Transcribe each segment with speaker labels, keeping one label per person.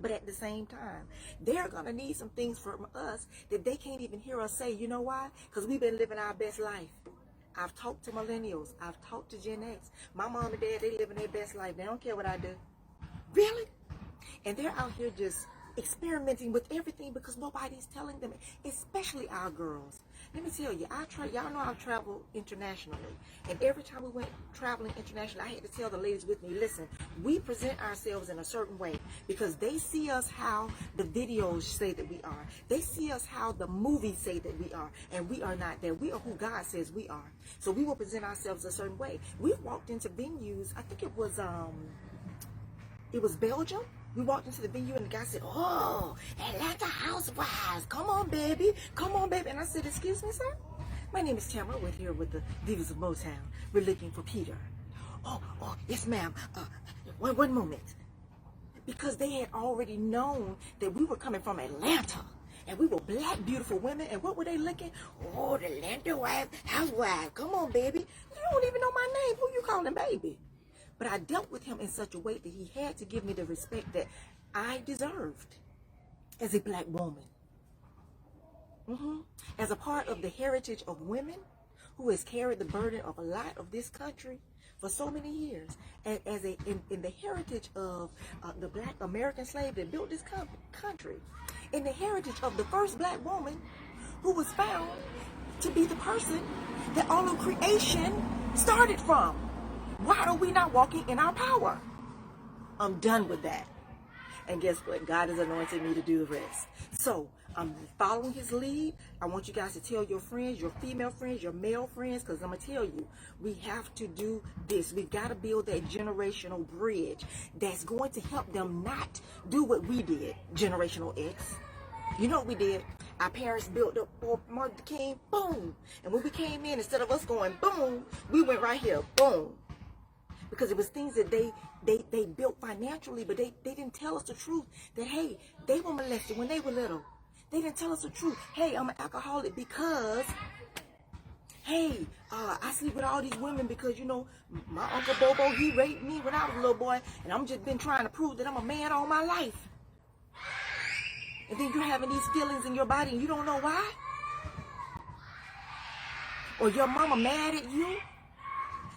Speaker 1: But at the same time, they're going to need some things from us that they can't even hear us say. You know why? Because we've been living our best life. I've talked to millennials. I've talked to Gen X. My mom and dad, they living their best life. They don't care what I do. Really? And they're out here just experimenting with everything because nobody's telling them, especially our girls. Let me tell you, y'all know I've traveled internationally. And every time we went traveling internationally, I had to tell the ladies with me, listen, we present ourselves in a certain way because they see us how the videos say that we are. They see us how the movies say that we are. And we are not that. We are who God says we are. So we will present ourselves a certain way. We've walked into venues, I think it was Belgium. We walked into the venue and the guy said, oh, Atlanta Housewives, come on, baby. Come on, baby. And I said, excuse me, sir? My name is Tammara. We're here with the Divas of Motown. We're looking for Peter. Oh, yes, ma'am. One moment. Because they had already known that we were coming from Atlanta. And we were black, beautiful women. And what were they looking? Oh, the Atlanta Housewives. Come on, baby. You don't even know my name. Who you calling baby? But I dealt with him in such a way that he had to give me the respect that I deserved as a black woman. As a part of the heritage of women who has carried the burden of a lot of this country for so many years. And as in the heritage of the black American slave that built this country. In the heritage of the first black woman who was found to be the person that all of creation started from. Why are we not walking in our power? I'm done with that. And guess what? God has anointed me to do the rest. So I'm following his lead. I want you guys to tell your friends, your female friends, your male friends, because I'm going to tell you, we have to do this. We've got to build that generational bridge that's going to help them not do what we did, generational X. You know what we did? Our parents built up Martin Luther King, boom. And when we came in, instead of us going boom, we went right here, boom. Because it was things that they built financially, but they didn't tell us the truth that, hey, they were molested when they were little. They didn't tell us the truth. Hey, I'm an alcoholic because, hey, I sleep with all these women because, you know, my Uncle Bobo, he raped me when I was a little boy, and I'm just been trying to prove that I'm a man all my life. And then you're having these feelings in your body and you don't know why? Or your mama mad at you?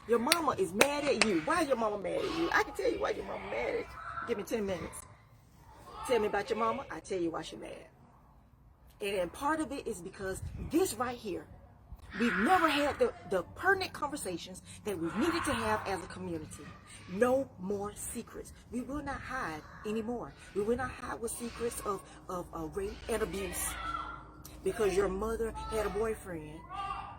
Speaker 1: Your mama is mad at you. Why is your mama mad at you? I can tell you why your mama mad at you. Give me 10 minutes. Tell me about your mama. I tell you why she's mad. And then part of it is because this right here, we've never had the pertinent conversations that we've needed to have as a community. No more secrets. We will not hide anymore. We will not hide with secrets of rape and abuse. Because your mother had a boyfriend.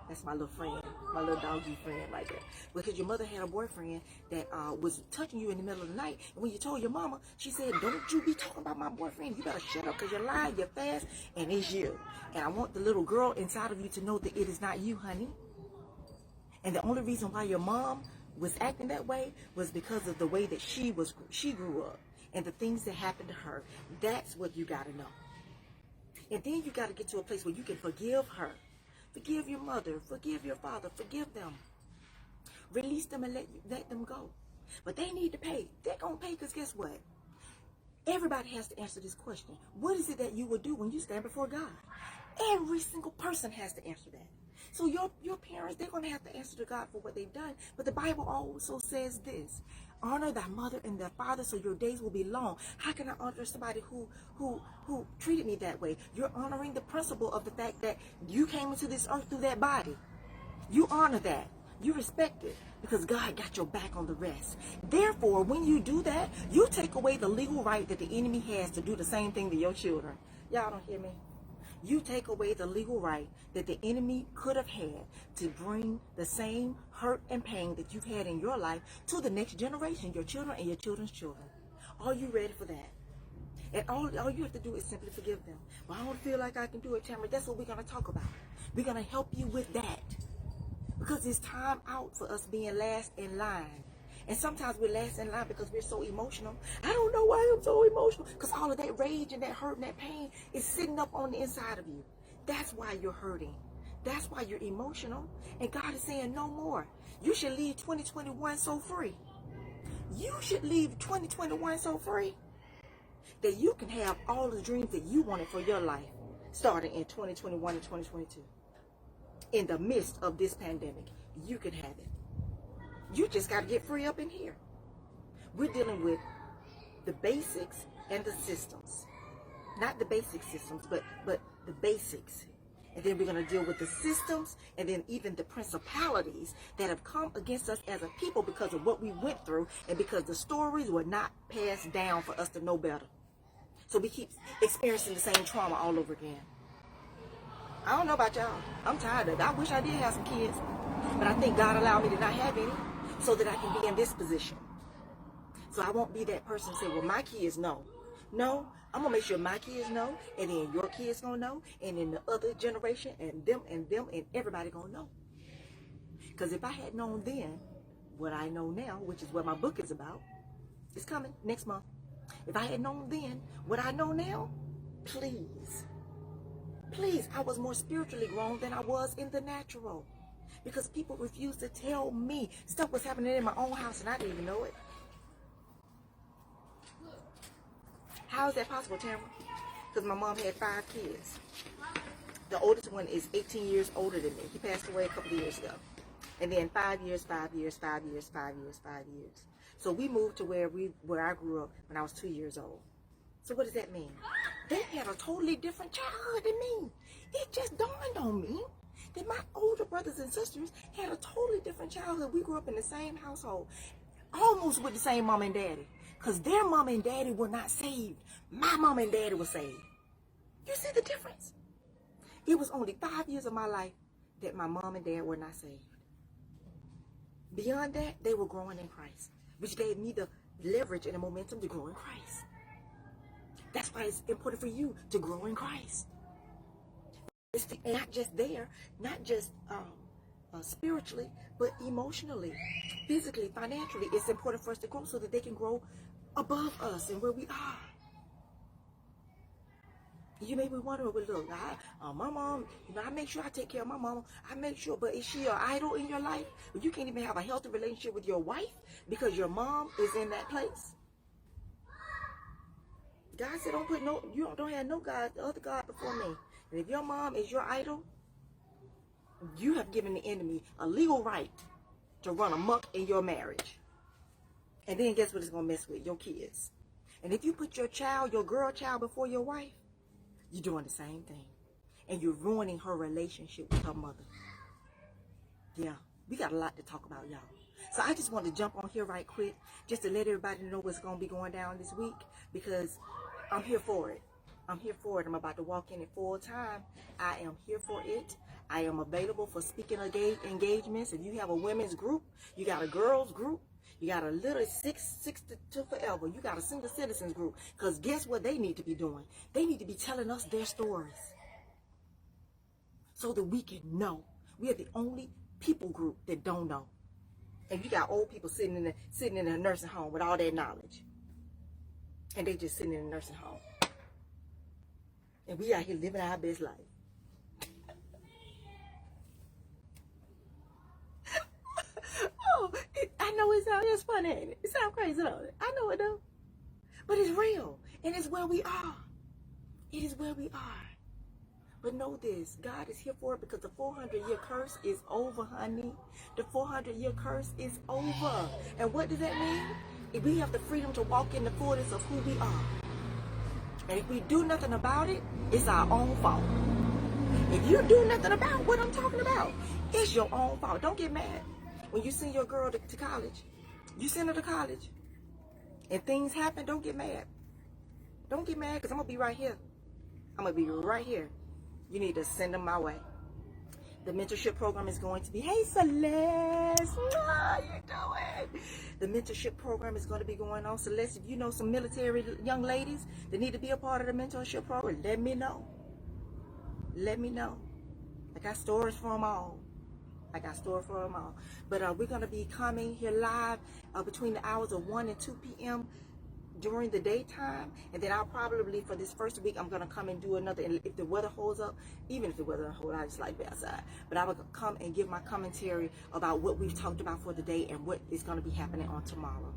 Speaker 1: That's my little friend, my little doggy friend like that. Because your mother had a boyfriend that was touching you in the middle of the night. And when you told your mama, she said, don't you be talking about my boyfriend. You better shut up because you're lying, you're fast, and it's you. And I want the little girl inside of you to know that it is not you, honey. And the only reason why your mom was acting that way was because of the way that she grew up and the things that happened to her. That's what you got to know. And then you got to get to a place where you can forgive her. Forgive your mother. Forgive your father. Forgive them. Release them and let them go. But they need to pay. They're going to pay because guess what? Everybody has to answer this question. What is it that you will do when you stand before God? Every single person has to answer that. So your parents, they're going to have to answer to God for what they've done. But the Bible also says this. Honor thy mother and thy father so your days will be long. How can I honor somebody who treated me that way? You're honoring the principle of the fact that you came into this earth through that body. You honor that. You respect it because God got your back on the rest. Therefore, when you do that, you take away the legal right that the enemy has to do the same thing to your children. Y'all don't hear me? You take away the legal right that the enemy could have had to bring the same hurt and pain that you've had in your life to the next generation, your children and your children's children. Are you ready for that? And all you have to do is simply forgive them. Well, I don't feel like I can do it, Tammara. That's what we're going to talk about. We're going to help you with that. Because it's time out for us being last in line. And sometimes we're last in line because we're so emotional. I don't know why I'm so emotional. Because all of that rage and that hurt and that pain is sitting up on the inside of you. That's why you're hurting. That's why you're emotional. And God is saying no more. You should leave 2021 so free. You should leave 2021 so free. that you can have all the dreams that you wanted for your life starting in 2021 and 2022. In the midst of this pandemic, you can have it. You just got to get free up in here. We're dealing with the basics and the systems. Not the basic systems, but the basics. And then we're going to deal with the systems and then even the principalities that have come against us as a people because of what we went through and because the stories were not passed down for us to know better. So we keep experiencing the same trauma all over again. I don't know about y'all. I'm tired of it. I wish I did have some kids. But I think God allowed me to not have any so that I can be in this position. So I won't be that person to say, well, my kids know. No, I'm going to make sure my kids know, and then your kids going to know, and then the other generation, and them, and everybody going to know. Because if I had known then what I know now, which is what my book is about, it's coming next month. If I had known then what I know now, please, I was more spiritually grown than I was in the natural. Because people refused to tell me. Stuff was happening in my own house, and I didn't even know it. How is that possible, Tammara? Because my mom had 5 kids. The oldest one is 18 years older than me. He passed away a couple of years ago. And then 5 years, 5 years, 5 years, 5 years, 5 years. So we moved to where I grew up when I was 2 years old. So what does that mean? They had a totally different childhood than me. It just dawned on me that my older brothers and sisters had a totally different childhood. We grew up in the same household, almost with the same mom and daddy. Because their mom and daddy were not saved. My mom and daddy were saved. You see the difference? It was only 5 years of my life that my mom and dad were not saved. Beyond that, they were growing in Christ, which gave me the leverage and the momentum to grow in Christ. That's why it's important for you to grow in Christ. It's not just there, not just spiritually, but emotionally, physically, financially. It's important for us to grow so that they can grow above us and where we are. You may be wondering, well, look, my mom, I make sure I take care of my mama. I make sure, but is she your idol in your life? You can't even have a healthy relationship with your wife because your mom is in that place. God said, you don't have no God, the other God before me. And if your mom is your idol, you have given the enemy a legal right to run amok in your marriage. And then guess what it's going to mess with? Your kids. And if you put your child, your girl child before your wife, you're doing the same thing. And you're ruining her relationship with her mother. Yeah, we got a lot to talk about, y'all. So I just want to jump on here right quick just to let everybody know what's going to be going down this week because I'm here for it. I'm here for it. I'm about to walk in it full time. I am here for it. I am available for speaking engagements. If you have a women's group, you got a girls group, you got a little six to forever. You got a single citizens group. Because guess what they need to be doing? They need to be telling us their stories so that we can know. We are the only people group that don't know. And you got old people sitting in a nursing home with all that knowledge. And they just sitting in a nursing home. And we out here living our best life. I know it's funny, ain't it? It sounds crazy, don't it? I know it though. But it's real. And it's where we are. It is where we are. But know this, God is here for it because the 400-year curse is over, honey. The 400-year curse is over. And what does that mean? We have the freedom to walk in the fullness of who we are. And if we do nothing about it, it's our own fault. If you do nothing about what I'm talking about, it's your own fault. Don't get mad. When you send your girl to college, you send her to college, and things happen, don't get mad. Don't get mad because I'm going to be right here. I'm going to be right here. You need to send them my way. The mentorship program is going to be, hey Celeste, how you doing? The mentorship program is going to be going on. Celeste, if you know some military young ladies that need to be a part of the mentorship program, let me know. Let me know. I got stories for them all. But we're going to be coming here live between the hours of 1 and 2 p.m. during the daytime. And then I'll probably, for this first week, I'm going to come and do another. And if the weather holds up, even if the weather doesn't hold, I just like to be outside. But I will come and give my commentary about what we've talked about for the day and what is going to be happening on tomorrow.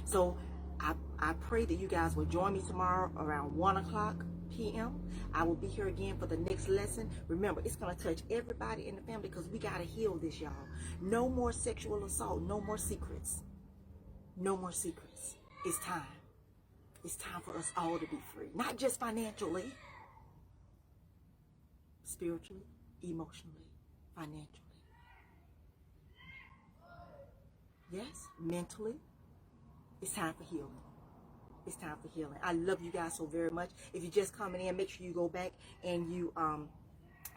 Speaker 1: So I pray that you guys will join me tomorrow around 1 o'clock p.m. I will be here again for the next lesson. Remember, it's going to touch everybody in the family because we got to heal this, y'all. No more sexual assault. No more secrets. No more secrets. It's time. It's time for us all to be free. Not just financially, spiritually, emotionally, financially. Yes, mentally. It's time for healing. It's time for healing. I love you guys so very much. If you're just coming in, make sure you go back and you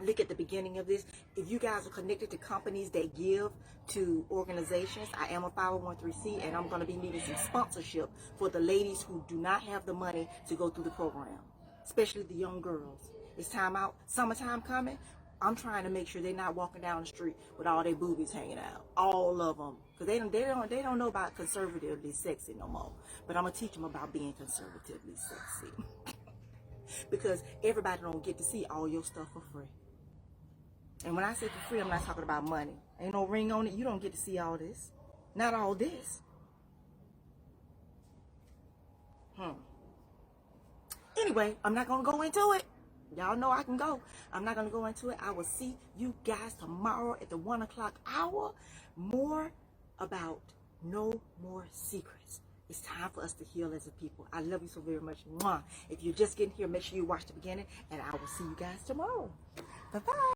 Speaker 1: look at the beginning of this. If you guys are connected to companies that give to organizations, I am a 501c and I'm going to be needing some sponsorship for the ladies who do not have the money to go through the program, especially the young girls. It's time out. Summertime coming. I'm trying to make sure they're not walking down the street with all their boobies hanging out, all of them, because they don't know about conservatively sexy no more. But I'm gonna teach them about being conservatively sexy, because everybody don't get to see all your stuff for free. And when I say for free, I'm not talking about money. Ain't no ring on it. You don't get to see all this, not all this. Anyway, I'm not gonna go into it. Y'all know I can go. I'm not going to go into it. I will see you guys tomorrow at the 1 o'clock hour. More about no more secrets. It's time for us to heal as a people. I love you so very much. Mwah. If you're just getting here, make sure you watch the beginning. And I will see you guys tomorrow. Bye-bye.